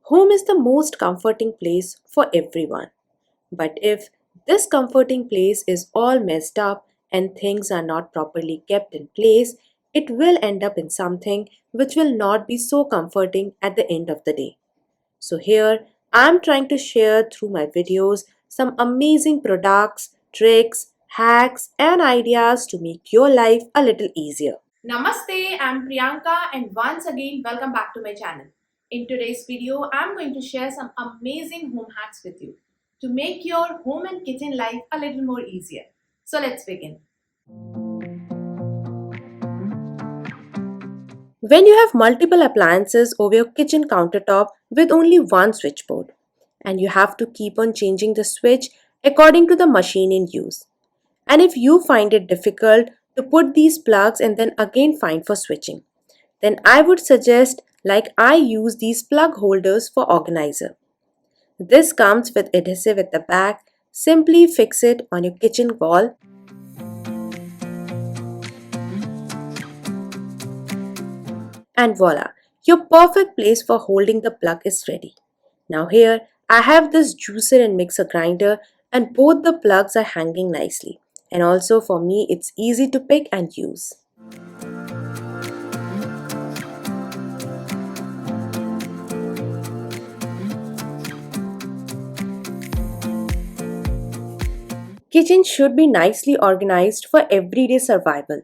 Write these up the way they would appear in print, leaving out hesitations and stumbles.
Home is the most comforting place for everyone. But if this comforting place is all messed up and things are not properly kept in place, it will end up in something which will not be so comforting at the end of the day. So here I'm trying to share through my videos some amazing products, tricks, hacks and ideas to make your life a little easier. Namaste, I'm Priyanka and once again welcome back to my channel. In today's video, I'm going to share some amazing home hacks with you to make your home and kitchen life a little more easier. So let's begin. When you have multiple appliances over your kitchen countertop with only one switchboard, and you have to keep on changing the switch according to the machine in use. And if you find it difficult to put these plugs and then again find for switching, then I would suggest like I use these plug holders for organizer. This comes with adhesive at the back. Simply fix it on your kitchen wall and voila, your perfect place for holding the plug is ready. Now here I have this juicer and mixer grinder and both the plugs are hanging nicely. And also for me it's easy to pick and use. Kitchen should be nicely organized for everyday survival.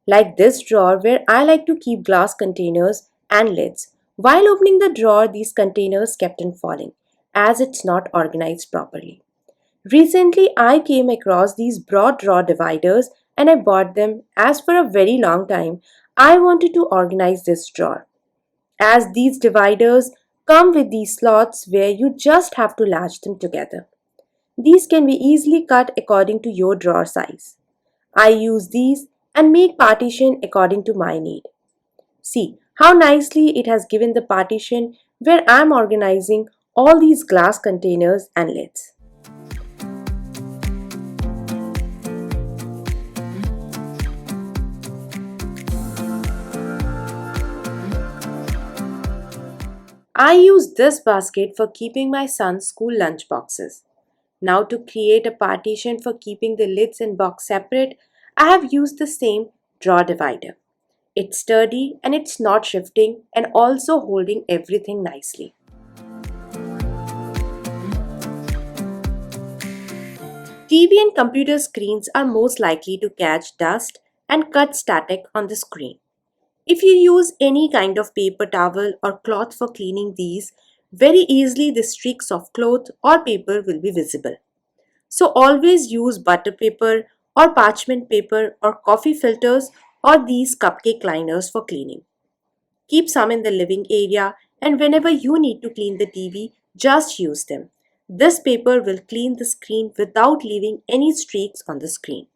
Like this drawer where I like to keep glass containers and lids. While opening the drawer, these containers kept on falling as it's not organized properly. Recently, I came across these broad drawer dividers and I bought them as for a very long time. I wanted to organize this drawer as these dividers come with these slots where you just have to latch them together. These can be easily cut according to your drawer size. I use these and make partition according to my need. See how nicely it has given the partition where I am organizing all these glass containers and lids. I use this basket for keeping my son's school lunch boxes. Now to create a partition for keeping the lids and box separate, I have used the same drawer divider. It's sturdy and it's not shifting and also holding everything nicely. TV and computer screens are most likely to catch dust and cut static on the screen. If you use any kind of paper towel or cloth for cleaning these, very easily the streaks of cloth or paper will be visible. So always use butter paper or parchment paper or coffee filters or these cupcake liners for cleaning. Keep some in the living area and whenever you need to clean the TV, just use them. This paper will clean the screen without leaving any streaks on the screen.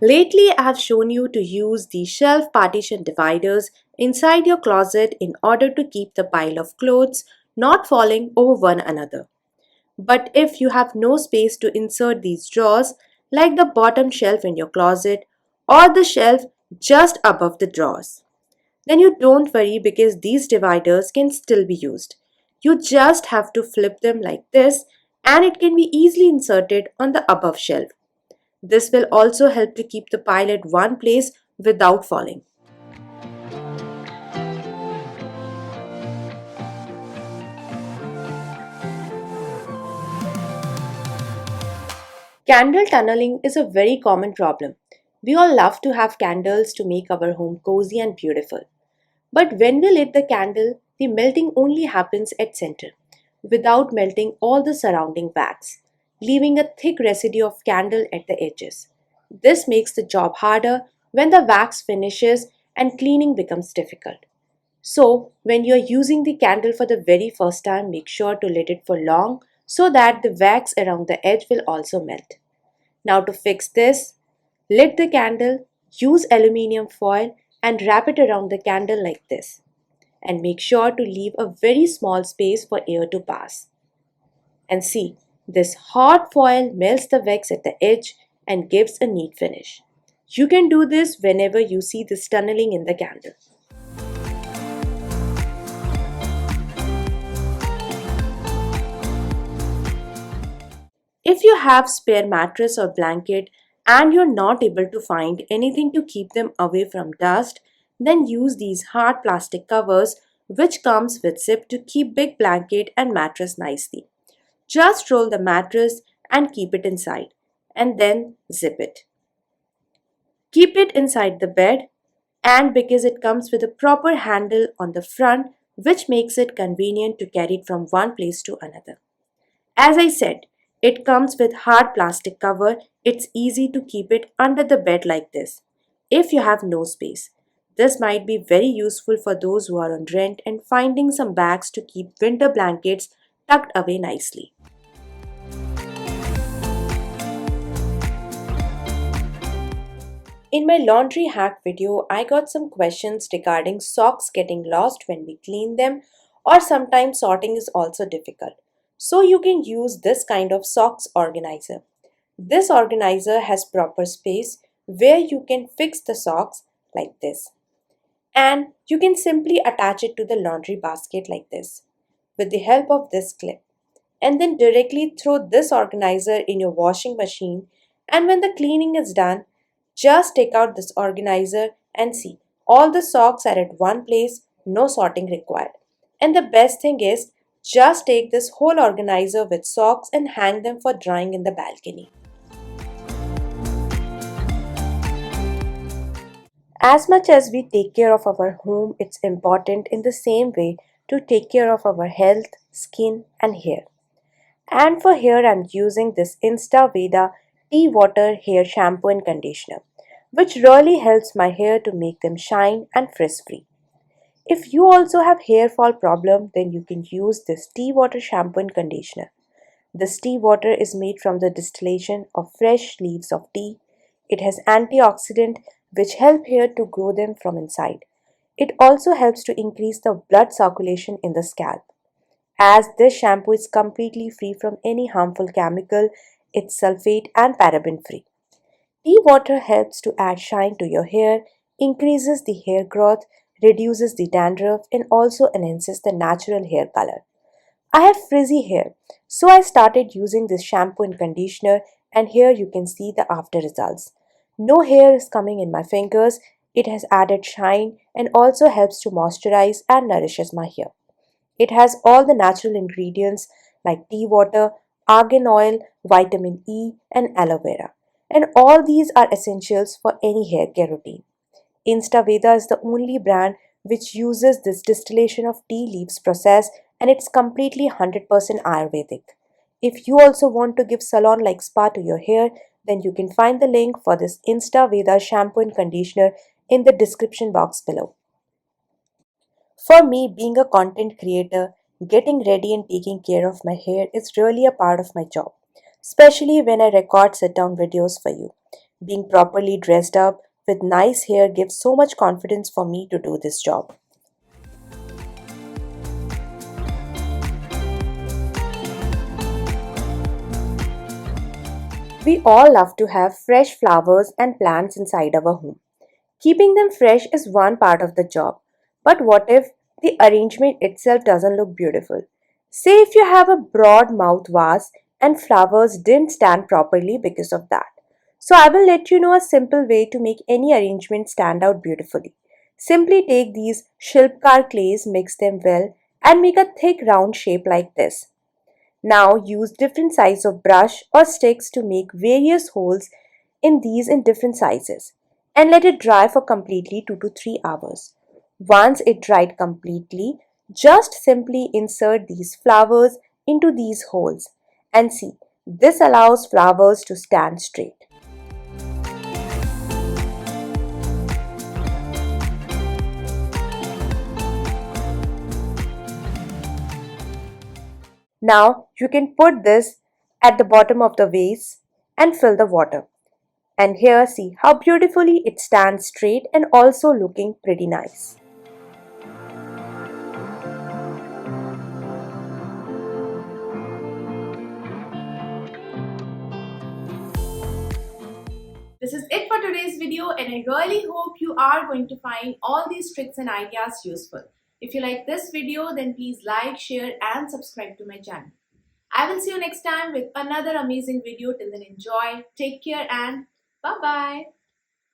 Lately, I have shown you to use the shelf partition dividers inside your closet in order to keep the pile of clothes not falling over one another. But if you have no space to insert these drawers, like the bottom shelf in your closet or the shelf just above the drawers, then you don't worry because these dividers can still be used. You just have to flip them like this and it can be easily inserted on the above shelf. This will also help to keep the pile at one place without falling. Candle tunneling is a very common problem. We all love to have candles to make our home cozy and beautiful. But when we lit the candle, the melting only happens at center, without melting all the surrounding wax, leaving a thick residue of candle at the edges. This makes the job harder when the wax finishes and cleaning becomes difficult. So, when you are using the candle for the very first time, make sure to let it for long so that the wax around the edge will also melt. Now to fix this, lit the candle, use aluminium foil and wrap it around the candle like this. And make sure to leave a very small space for air to pass. And see, this hot foil melts the wax at the edge and gives a neat finish. You can do this whenever you see this tunneling in the candle. If you have spare mattress or blanket and you're not able to find anything to keep them away from dust, then use these hard plastic covers which comes with zip to keep big blanket and mattress nicely. Just roll the mattress and keep it inside and then zip it. Keep it inside the bed and because it comes with a proper handle on the front which makes it convenient to carry it from one place to another. As I said, it comes with hard plastic cover. It's easy to keep it under the bed like this. If you have no space, this might be very useful for those who are on rent and finding some bags to keep winter blankets tucked away nicely. In my laundry hack video, I got some questions regarding socks getting lost when we clean them, or sometimes sorting is also difficult. So you can use this kind of socks organizer. This organizer has proper space where you can fix the socks like this. And you can simply attach it to the laundry basket like this with the help of this clip. And then directly throw this organizer in your washing machine. And when the cleaning is done, just take out this organizer and see all the socks are at one place, no sorting required. And the best thing is, just take this whole organizer with socks and hang them for drying in the balcony. As much as we take care of our home, it's important in the same way to take care of our health, skin, and hair. And for hair, I'm using this veda tea water hair shampoo and conditioner, which really helps my hair to make them shine and frizz free. If you also have hair fall problem, then you can use this tea water shampoo and conditioner. This tea water is made from the distillation of fresh leaves of tea. It has antioxidant which help hair to grow them from inside. It also helps to increase the blood circulation in the scalp. As this shampoo is completely free from any harmful chemical, it's sulfate and paraben free. Tea water helps to add shine to your hair, increases the hair growth, reduces the dandruff, and also enhances the natural hair color. I have frizzy hair, so I started using this shampoo and conditioner, and here you can see the after results. No hair is coming in my fingers, it has added shine and also helps to moisturize and nourishes my hair. It has all the natural ingredients like tea water, argan oil, vitamin E, and aloe vera. And all these are essentials for any hair care routine. Instaveda is the only brand which uses this distillation of tea leaves process and it's completely 100% Ayurvedic. If you also want to give salon like spa to your hair, then you can find the link for this Instaveda shampoo and conditioner in the description box below. For me, being a content creator, getting ready and taking care of my hair is really a part of my job, especially when I record sit down videos for you. Being properly dressed up with nice hair gives so much confidence for me to do this job. We all love to have fresh flowers and plants inside our home. Keeping them fresh is one part of the job. But what if the arrangement itself doesn't look beautiful? Say if you have a broad mouth vase and flowers didn't stand properly because of that. So I will let you know a simple way to make any arrangement stand out beautifully. Simply take these Shilpkar clays, mix them well and make a thick round shape like this. Now use different size of brush or sticks to make various holes in these in different sizes and let it dry for completely 2 to 3 hours. Once it dried completely, just simply insert these flowers into these holes and see, this allows flowers to stand straight. Now you can put this at the bottom of the vase and fill the water. And here see how beautifully it stands straight and also looking pretty nice. This is it for today's video, and I really hope you are going to find all these tricks and ideas useful. If you like this video, then please like, share and subscribe to my channel. I will see you next time with another amazing video. Till then, enjoy, take care and bye-bye.